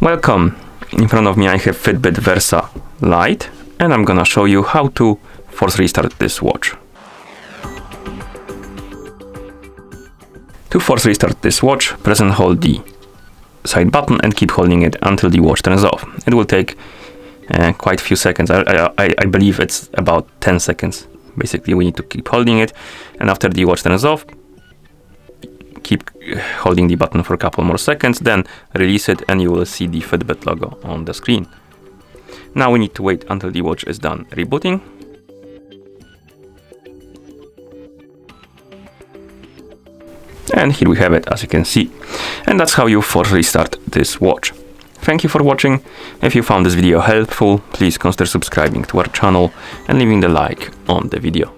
Welcome! In front of me I have Fitbit Versa Lite and I'm gonna show you how to force restart this watch. To force restart this watch, press and hold the side button and keep holding it until the watch turns off. It will take quite a few seconds. I believe it's about 10 seconds. Basically, we need to keep holding it, and after the watch turns off, keep holding the button for a couple more seconds, then release it and you will see the Fitbit logo on the screen. Now we need to wait until the watch is done rebooting. And here we have it, as you can see. And that's how you force restart this watch. Thank you for watching. If you found this video helpful, please consider subscribing to our channel and leaving the like on the video.